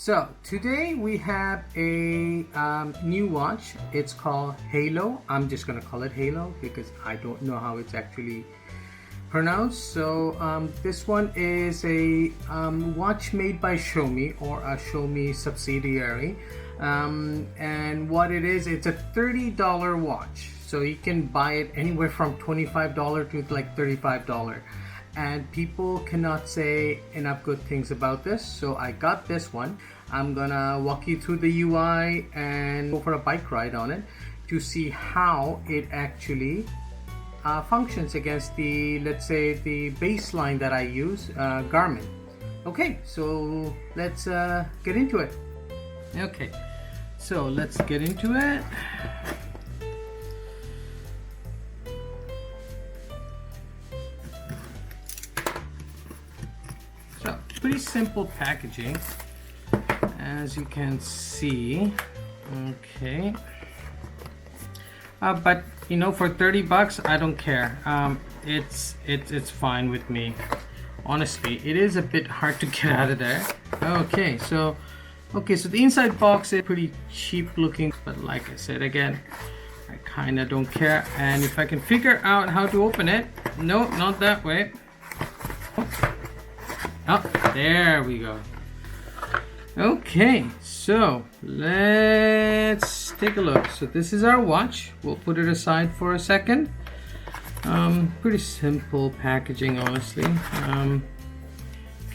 So today we have a new watch. It's called Haylou. I'm just gonna call it Haylou because I don't know how it's actually pronounced. So this one is a watch made by Xiaomi, or a Xiaomi subsidiary. And what it is, it's a $30 watch. So you can buy it anywhere from $25 to like $35. And people cannot say enough good things about this, so I got this one. I'm gonna walk you through the UI and go for a bike ride on it to see how it actually functions against the, let's say, the baseline that I use, Garmin. Okay, so let's get into it. Okay, so let's get into it. Pretty simple packaging, as you can see. Okay, but you know, for 30 bucks, I don't care. It's fine with me. Honestly, it is a bit hard to get out of there. Okay, so the inside box is pretty cheap looking, but like I said again, I kind of don't care. And if I can figure out how to open it, no, not that way. Oh, there we go. Okay, so let's take a look. So this is our watch. We'll put it aside for a second. Pretty simple packaging, honestly.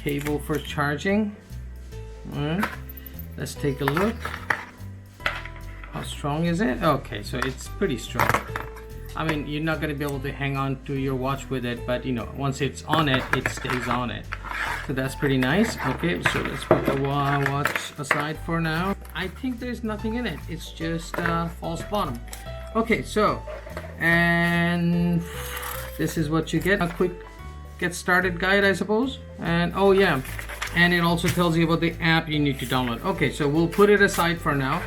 Cable for charging. All right, let's take a look. How strong is it? Okay, so it's pretty strong. I mean, you're not going to be able to hang on to your watch with it, but you know, once it's on it, it stays on it. So that's pretty nice. Okay, so let's put the watch aside for now. I think there's nothing in it. It's just false bottom. Okay, so, and this is what you get. A quick get started guide, I suppose. And oh yeah, and it also tells you about the app you need to download. Okay, so we'll put it aside for now.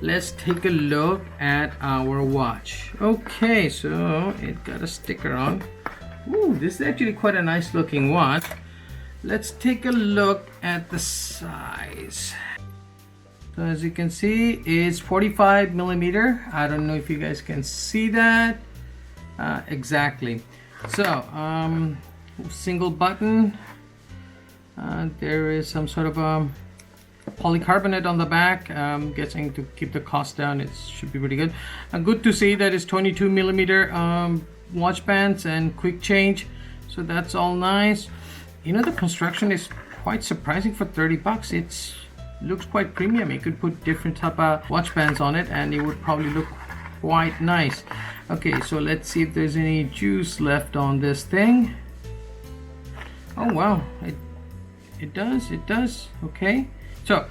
Let's take a look at our watch. Okay, so it got a sticker on. Ooh, this is actually quite a nice looking watch. Let's take a look at the size. So as you can see, it's 45 millimeter. I don't know if you guys can see that exactly. So single button. There is some sort of polycarbonate on the back. I'm guessing to keep the cost down. It should be pretty good. Good to see that it's 22 millimeter watch bands and quick change. So that's all nice. You know, the construction is quite surprising for 30 bucks. It looks quite premium. You could put different type of watch bands on it and it would probably look quite nice. Okay, so let's see if there's any juice left on this thing. Oh wow, it does. Okay, so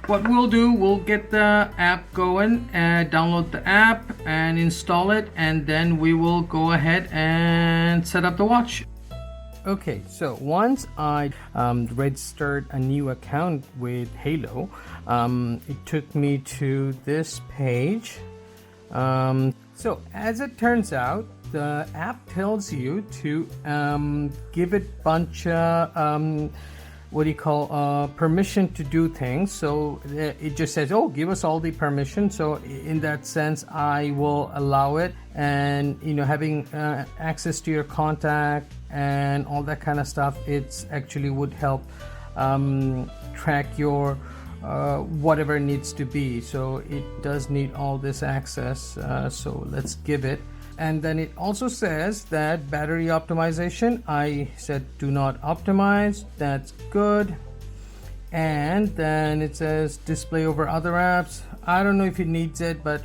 what we'll do, we'll get the app going and download the app and install it, and then we will go ahead and set up the watch. Okay, so once I registered a new account with Haylou, it took me to this page. So as it turns out, the app tells you to give it bunch of what do you call permission to do things. So it just says, oh, give us all the permission. So in that sense, I will allow it. And you know, having access to your contact and all that kind of stuff, it's actually would help track your whatever it needs to be. So it does need all this access, so let's give it. And then it also says that battery optimization, I said do not optimize. That's good. And then it says display over other apps. I don't know if it needs it, but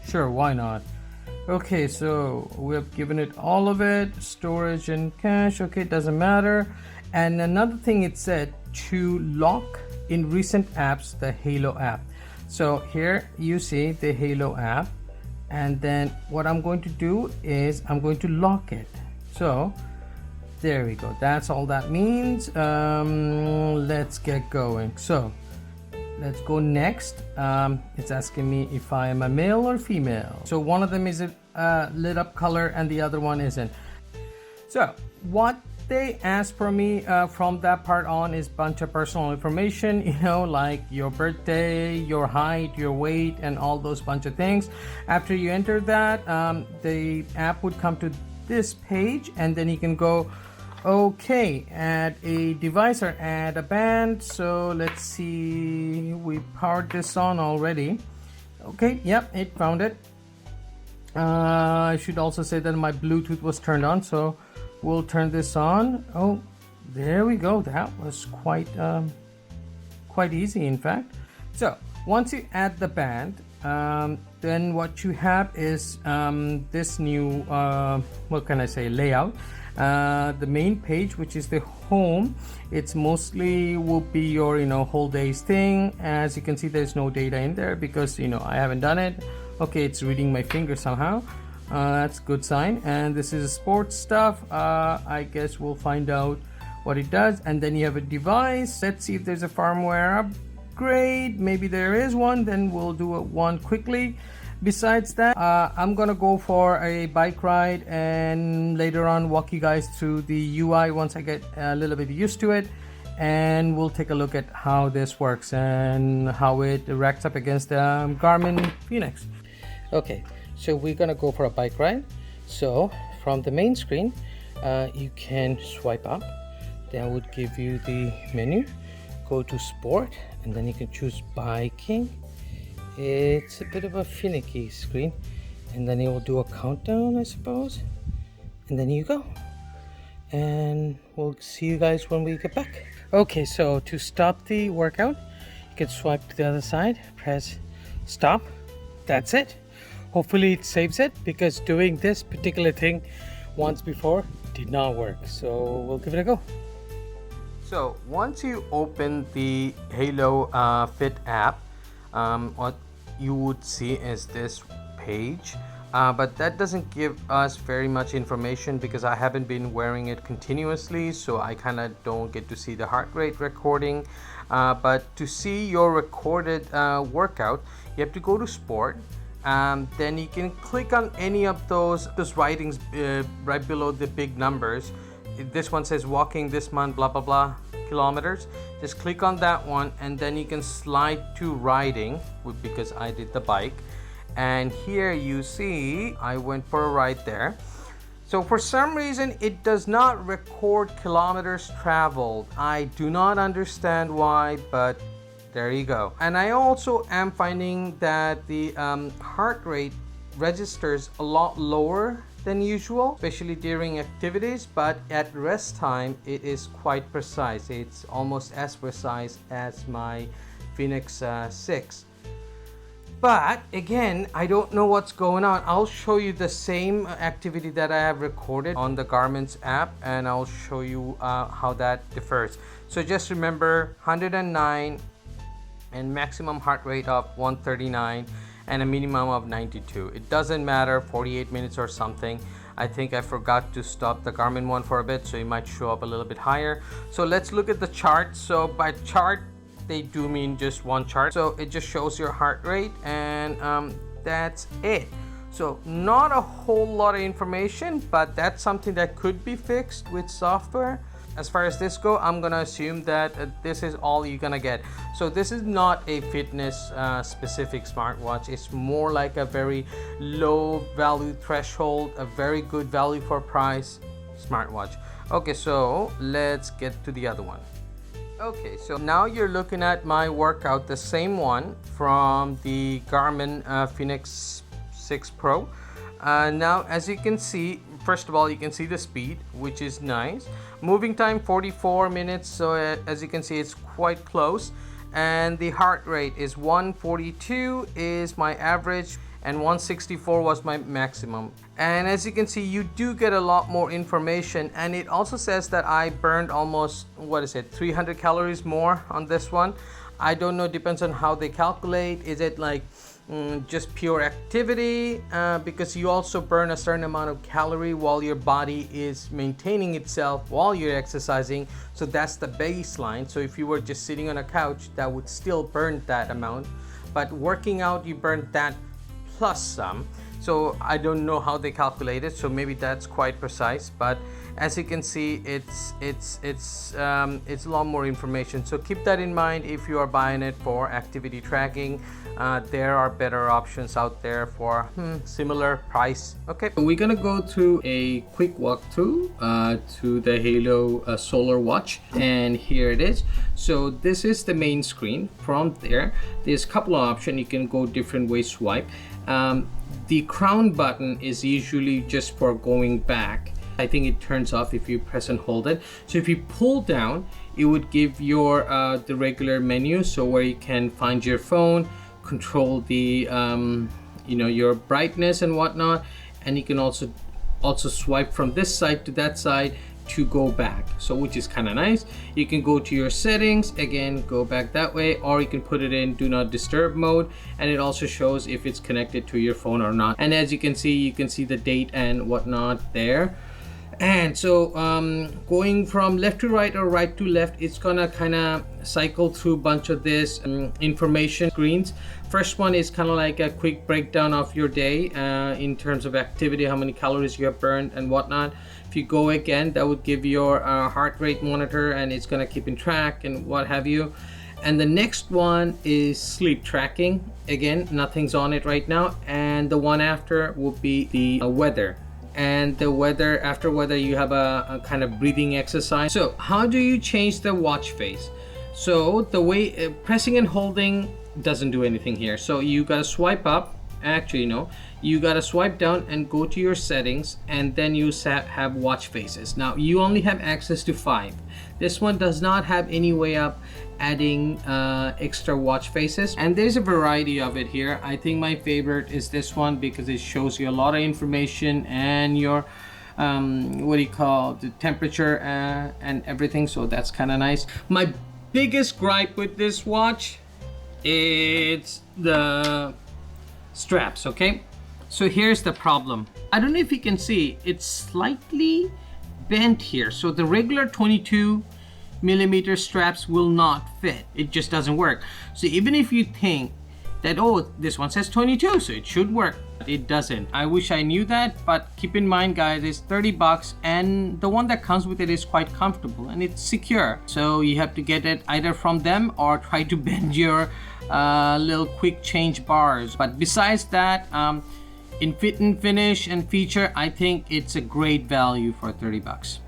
sure, why not? Okay, so we have given it all of it. Storage and cache, okay, doesn't matter. And another thing, it said to lock in recent apps the Haylou app. So here you see the Haylou app, and then what I'm going to do is I'm going to lock it. So there we go, that's all that means. Let's get going. So let's go next. It's asking me if I am a male or female. So one of them is a lit up color and the other one isn't. So what they ask for me from that part on is bunch of personal information, you know, like your birthday, your height, your weight, and all those bunch of things. After you enter that, the app would come to this page, and then you can go, okay, add a device or add a band. So let's see, we powered this on already. Okay, yep, it found it. I should also say that my Bluetooth was turned on, so we'll turn this on. Oh, there we go. That was quite easy, in fact. So once you add the band, then what you have is this new what can I say, layout. The main page, which is the home, it's mostly will be your, you know, whole day's thing. As you can see, there's no data in there because, you know, I haven't done it. Okay, it's reading my finger somehow. That's a good sign. And this is sports stuff. I guess we'll find out what it does. And then you have a device. Let's see if there's a firmware upgrade. Maybe there is one. Then we'll do one quickly. Besides that, I'm gonna go for a bike ride and later on walk you guys through the UI once I get a little bit used to it, and we'll take a look at how this works and how it racks up against the Garmin Fenix. Okay, so we're gonna go for a bike ride. So from the main screen, you can swipe up. That would give you the menu. Go to sport, and then you can choose biking. It's a bit of a finicky screen, and then it will do a countdown, I suppose, and then you go, and we'll see you guys when we get back. Okay, so to stop the workout, you can swipe to the other side, press stop. That's it. Hopefully it saves it, because doing this particular thing once before did not work, so we'll give it a go. So once you open the Haylou Fit app, what you would see is this page, but that doesn't give us very much information because I haven't been wearing it continuously, so I kind of don't get to see the heart rate recording. But to see your recorded workout, you have to go to sport. Then you can click on any of those writings right below the big numbers. This one says walking this month, blah blah blah kilometers. Just click on that one, and then you can slide to riding, because I did the bike. And here you see I went for a ride there. So for some reason it does not record kilometers traveled. I do not understand why, but there you go. And I also am finding that the heart rate registers a lot lower than usual, especially during activities, but at rest time it is quite precise. It's almost as precise as my Fenix 6. But again, I don't know what's going on. I'll show you the same activity that I have recorded on the Garmin's app, and I'll show you how that differs. So just remember 109 and maximum heart rate of 139 and a minimum of 92. It doesn't matter 48 minutes or something. I think I forgot to stop the Garmin one for a bit, so it might show up a little bit higher. So let's look at the chart. So by chart, they do mean just one chart. So it just shows your heart rate, and that's it. So not a whole lot of information, but that's something that could be fixed with software. As far as this go, I'm gonna assume that this is all you're gonna get. So this is not a fitness specific smartwatch. It's more like a very low value threshold, a very good value for price smartwatch. Okay, so let's get to the other one. Okay, so now you're looking at my workout, the same one from the Garmin Fenix 6 Pro. Now, as you can see, first of all, you can see the speed, which is nice. Moving time 44 minutes, so as you can see, it's quite close. And the heart rate is 142 is my average, and 164 was my maximum. And as you can see, you do get a lot more information, and it also says that I burned almost, 300 calories more on this one. I don't know, depends on how they calculate. Is it like just pure activity, because you also burn a certain amount of calorie while your body is maintaining itself while you're exercising, so that's the baseline. So if you were just sitting on a couch, that would still burn that amount, but working out, you burn that plus some. So I don't know how they calculate it, so maybe that's quite precise, but as you can see, it's a lot more information. So keep that in mind if you are buying it for activity tracking. There are better options out there for similar price. Okay, we're gonna go through a quick walkthrough to the Haylou Solar watch, and here it is. So this is the main screen. From there, there's a couple of options. You can go different ways, swipe. The crown button is usually just for going back. I think it turns off if you press and hold it. So if you pull down, it would give your the regular menu, so where you can find your phone, control the you know, your brightness and whatnot, and you can also swipe from this side to that side to go back, so which is kind of nice. You can go to your settings, again go back that way, or you can put it in do not disturb mode, and it also shows if it's connected to your phone or not. And as you can see the date and whatnot there. And so going from left to right or right to left, it's gonna kind of cycle through a bunch of this information screens. First one is kind of like a quick breakdown of your day in terms of activity, how many calories you have burned and whatnot. If you go again, that would give your heart rate monitor, and it's gonna keep in track and what have you. And the next one is sleep tracking. Again, nothing's on it right now. And the one after will be the weather. And the weather, after weather, you have a kind of breathing exercise. So how do you change the watch face? So the way pressing and holding doesn't do anything here. So you gotta swipe up. Actually, no, you gotta swipe down and go to your settings, and then you have watch faces. Now you only have access to 5. This one does not have any way up adding extra watch faces, and there's a variety of it here. I think my favorite is this one because it shows you a lot of information and your what do you call the temperature and everything, so that's kind of nice. My biggest gripe with this watch, it's the straps. Okay, so here's the problem. I don't know if you can see, it's slightly bent here, so the regular 22mm straps will not fit. It just doesn't work. So even if you think that, oh, this one says 22, so it should work, it doesn't. I wish I knew that, but keep in mind guys, it's 30 bucks, and the one that comes with it is quite comfortable and it's secure. So you have to get it either from them or try to bend your little quick change bars. But besides that, in fit and finish and feature, I think it's a great value for 30 bucks.